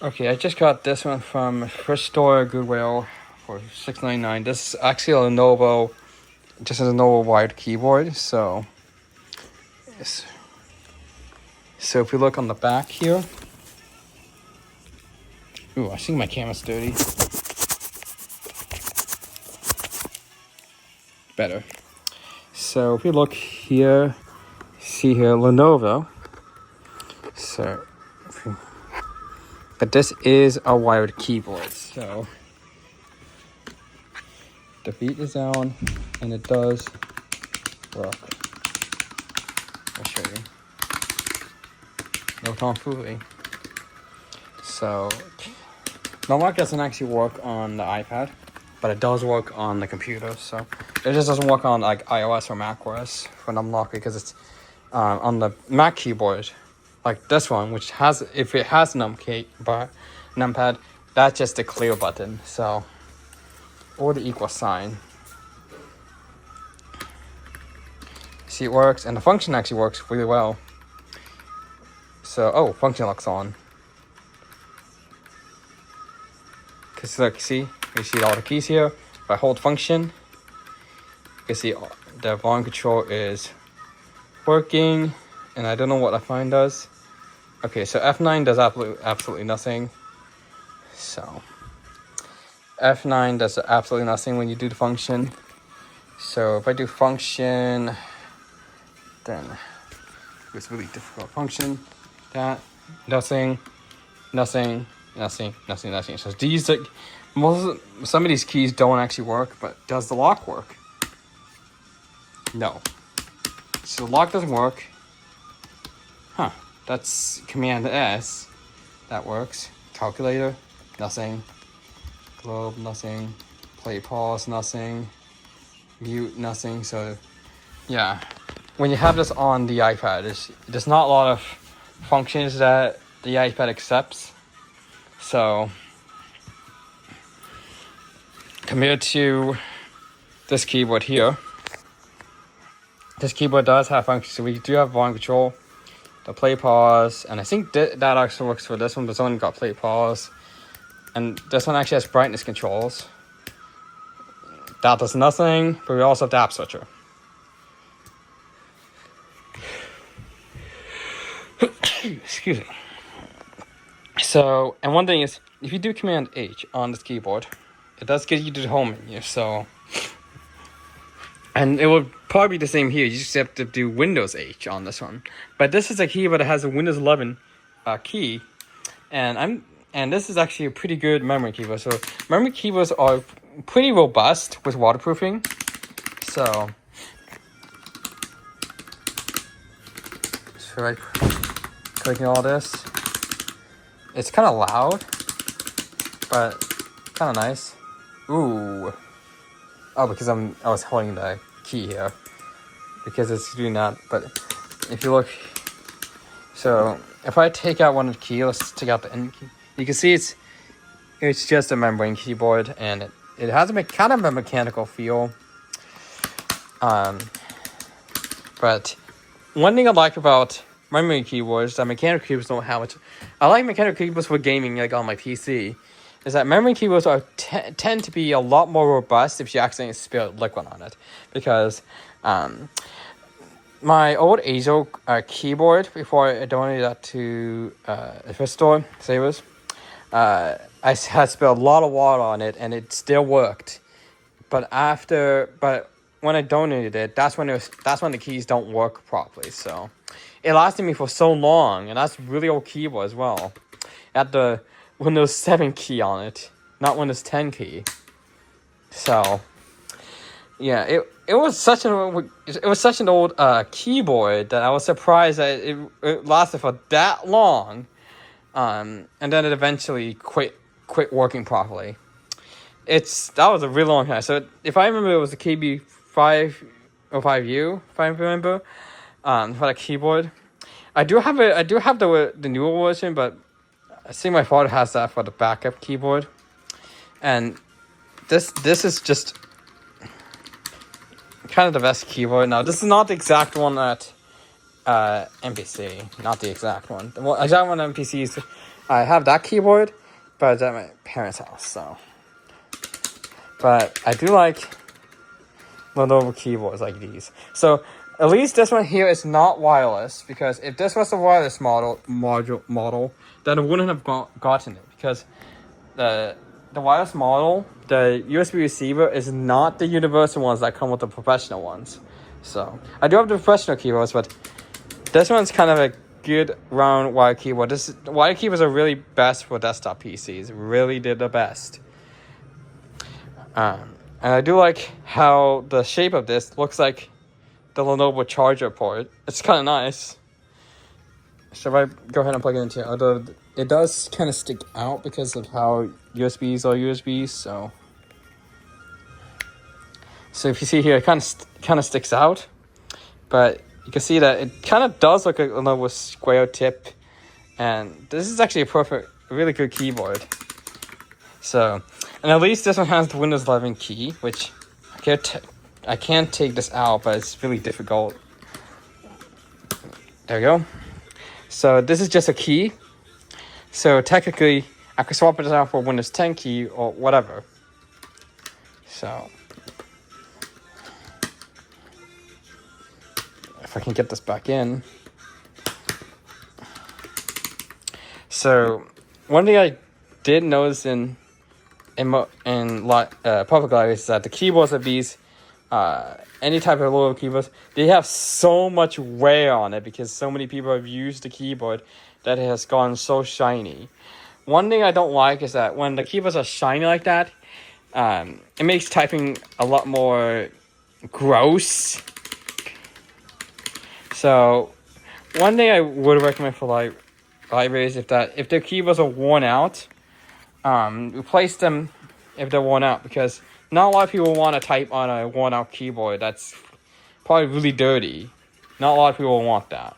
Okay, I just got this one from thrift store Goodwill for $6.99. This is actually a Lenovo, just a Lenovo wired keyboard. So if we look on the back here, ooh, I think my camera's dirty. Better. So if we look here, see here Lenovo. So, but this is a wired keyboard. So the beat is down, and it does work. I'll show you. No tomfoolery. So, Nomad doesn't actually work on the iPad, but it does work on the computer. So it just doesn't work on like iOS or macOS for Numlock because it's on the Mac keyboard, like this one, which has, if it has numpad, that's just the clear button. So, or the equal sign. See, it works, and the function actually works really well. So, function locks on. Because look, see, you see all the keys here. If I hold function, you can see the volume control is working, and I don't know what F9 does. Okay, so F9 does absolutely nothing. So F9 does absolutely nothing when you do the function. So if I do function, then it's really difficult. Function, that, nothing. So these, like, some of these keys don't actually work, but does the lock work? No. So the lock doesn't work. Huh. That's Command S. That works. Calculator, nothing. Globe, nothing. Play pause, nothing. Mute, nothing. So, yeah. When you have this on the iPad, there's not a lot of functions that the iPad accepts. So, compared to this keyboard here, this keyboard does have functions. So we do have volume control, the play pause, and I think that actually works for this one, but this one got play pause. And this one actually has brightness controls. That does nothing, but we also have the app switcher. Excuse me. So, and one thing is, if you do Command H on this keyboard, it does get you to the home menu. So, and it will probably be the same here. You just have to do Windows H on this one. But this is a keyboard that has a Windows 11 key, and this is actually a pretty good memory keyboard. So, memory keyboards are pretty robust with waterproofing. So I clicking all this. It's kind of loud, but kind of nice. Ooh. Oh, because I was holding the key here. Because it's doing that. But if you look, so if I take out one of the keys, let's take out the end key. You can see it's just a membrane keyboard, and it has kind of a mechanical feel. But one thing I like about memory keyboards that mechanical keyboards don't have much. I like mechanical keyboards for gaming, like on my PC. Is that memory keyboards tend to be a lot more robust if you accidentally spill liquid on it, because my old Azo keyboard, before I donated that to a thrift store, Savers, I had spilled a lot of water on it, and it still worked. But when I donated it, that's when the keys don't work properly. So it lasted me for so long, and that's really old keyboard as well. It had the Windows 7 key on it, not Windows 10 key. So yeah, it was such an old keyboard that I was surprised that it lasted for that long, and then it eventually quit working properly. That was a really long time. So if I remember, it was the KB505U, if I remember, for that keyboard. I do have the newer version, but I see my father has that for the backup keyboard. And this is just kind of the best keyboard. Now, this is not the exact one at MPC, not the exact one. The exact one at MPC I have that keyboard, but it's at my parents' house, so. But I do like Lenovo keyboards like these. So at least this one here is not wireless, because if this was a wireless model, then I wouldn't have gotten it, because the wireless model, the USB receiver is not the universal ones that come with the professional ones. So I do have the professional keyboards, but this one's kind of a good round wire keyboard. Wire keyboards are really best for desktop PCs. Really did the best. And I do like how the shape of this looks like the Lenovo charger port. It's kind of nice. So if I go ahead and plug it into it, although it does kind of stick out because of how USBs are USBs. So if you see here, it kind of sticks out, but you can see that it kind of does look like a Lenovo square tip, and this is actually a really good keyboard. So, and at least this one has the Windows 11 key, which I can't take this out, but it's really difficult. There we go. So this is just a key. So technically, I could swap it out for Windows 10 key or whatever. So if I can get this back in. So one thing I did notice in public libraries is that the keyboards of these, any type of lower keyboards, they have so much wear on it because so many people have used the keyboard that it has gone so shiny. One thing I don't like is that when the keyboards are shiny like that, it makes typing a lot more gross. So one thing I would recommend for libraries if their keyboards are worn out, replace them if they're worn out, because not a lot of people want to type on a worn out keyboard that's probably really dirty. Not a lot of people want that.